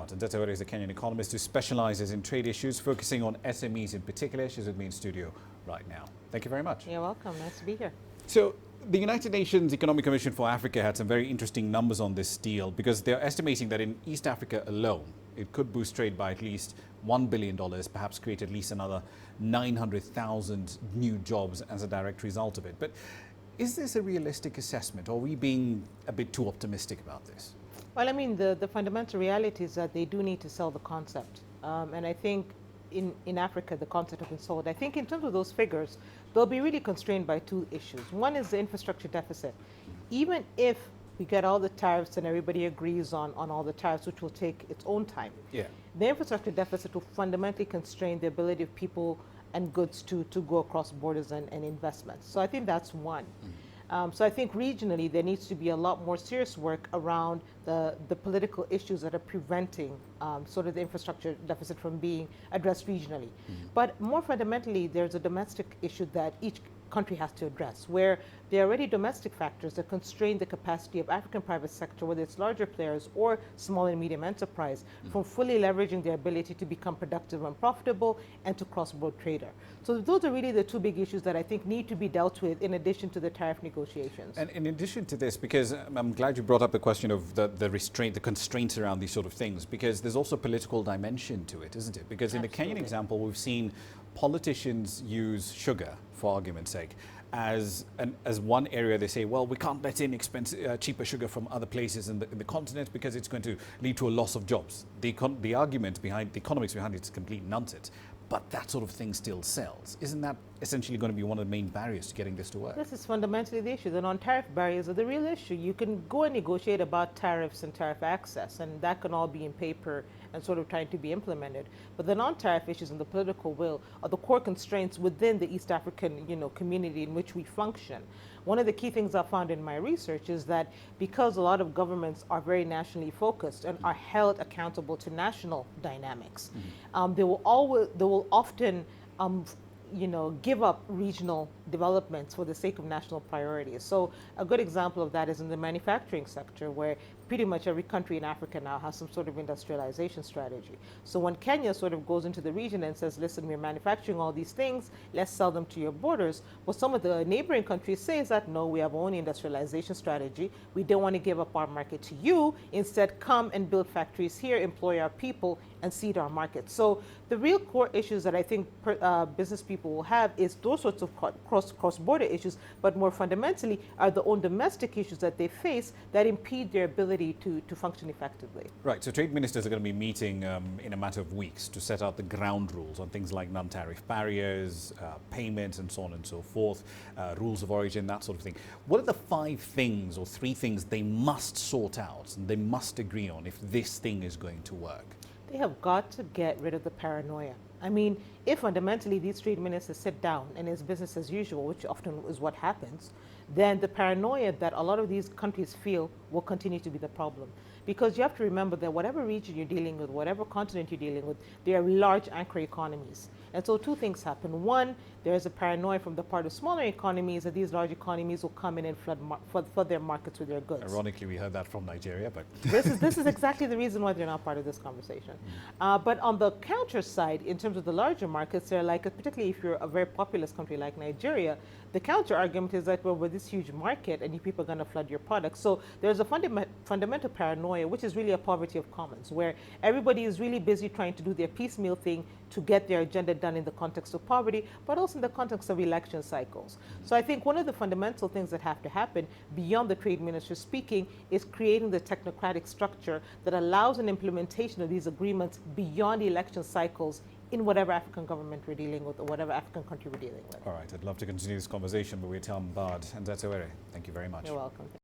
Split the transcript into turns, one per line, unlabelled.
out. Anzetse Were is a Kenyan economist who specializes in trade issues, focusing on SMEs in particular. She's with me in studio right now. Thank you very much.
You're welcome. Nice to be here.
So, the United Nations Economic Commission for Africa had some very interesting numbers on this deal because they're estimating that in East Africa alone, it could boost trade by at least $1 billion, perhaps create at least another 900,000 new jobs as a direct result of it. But is this a realistic assessment, or are we being a bit too optimistic about this?
Well, I mean, the fundamental reality is that they do need to sell the concept. And I think in Africa, the concept has been sold. I think in terms of those figures, they'll be really constrained by two issues. One is the infrastructure deficit. Even if we get all the tariffs and everybody agrees on all the tariffs, which will take its own time, the infrastructure deficit will fundamentally constrain the ability of people and goods to go across borders and investments. So I think that's one. So I think regionally there needs to be a lot more serious work around the political issues that are preventing sort of the infrastructure deficit from being addressed regionally. But more fundamentally, there's a domestic issue that each country has to address, where there are already domestic factors that constrain the capacity of African private sector, whether it's larger players or small and medium enterprise, from fully leveraging their ability to become productive and profitable and to cross-border trader. So those are really the two big issues that I think need to be dealt with in addition to the tariff negotiations.
And in addition to this, because I'm glad you brought up the question of the constraints around these sort of things, because there's also a political dimension to it, isn't it? Because in the Kenyan example, we've seen politicians use sugar, for argument's sake, as one area. They say, well, we can't let in cheaper sugar from other places in the continent because it's going to lead to a loss of jobs. The argument behind, the economics behind it is complete nonsense. But that sort of thing still sells. Isn't that essentially going to be one of the main barriers to getting this to work?
This is fundamentally the issue. The non-tariff barriers are the real issue. You can go and negotiate about tariffs and tariff access, and that can all be in paper and sort of trying to be implemented. But the non-tariff issues and the political will are the core constraints within the East African, community in which we function. One of the key things I found in my research is that because a lot of governments are very nationally focused and are held accountable to national dynamics, they will often give up regional developments for the sake of national priorities. So a good example of that is in the manufacturing sector, where pretty much every country in Africa now has some sort of industrialization strategy. So when Kenya sort of goes into the region and says, listen, we're manufacturing all these things, let's sell them to your borders, what some of the neighboring countries say is that, no, we have our own industrialization strategy. We don't want to give up our market to you. Instead, come and build factories here, employ our people, and seed our market. So the real core issues that I think business people will have is those sorts of cross-border issues, but more fundamentally are the own domestic issues that they face that impede their ability to function effectively.
Right, so trade ministers are going to be meeting in a matter of weeks to set out the ground rules on things like non-tariff barriers, payments, and so on and so forth, rules of origin, that sort of thing. What are the 5 things or 3 things they must sort out and they must agree on if this thing is going to work?
They have got to get rid of the paranoia. I mean, if fundamentally these trade ministers sit down and it's business as usual, which often is what happens, then the paranoia that a lot of these countries feel will continue to be the problem. Because you have to remember that whatever region you're dealing with, whatever continent you're dealing with, they are large anchor economies. And so 2 things happen. One, there is a paranoia from the part of smaller economies that these large economies will come in and flood their markets with their goods.
Ironically, we heard that from Nigeria, but
this is exactly the reason why they're not part of this conversation. But on the counter side, in terms of the larger markets, they're like, particularly if you're a very populous country like Nigeria, the counter argument is that, well, we're this huge market and you people are going to flood your products. So there's a fundamental paranoia, which is really a poverty of commons, where everybody is really busy trying to do their piecemeal thing to get their agenda done in the context of poverty, but also in the context of election cycles. So I think one of the fundamental things that have to happen beyond the trade minister speaking is creating the technocratic structure that allows an implementation of these agreements beyond election cycles in whatever African government we're dealing with or whatever African country we're dealing with.
All right, I'd love to continue this conversation, but we're time barred. Anzetse Were, thank you very much.
You're welcome.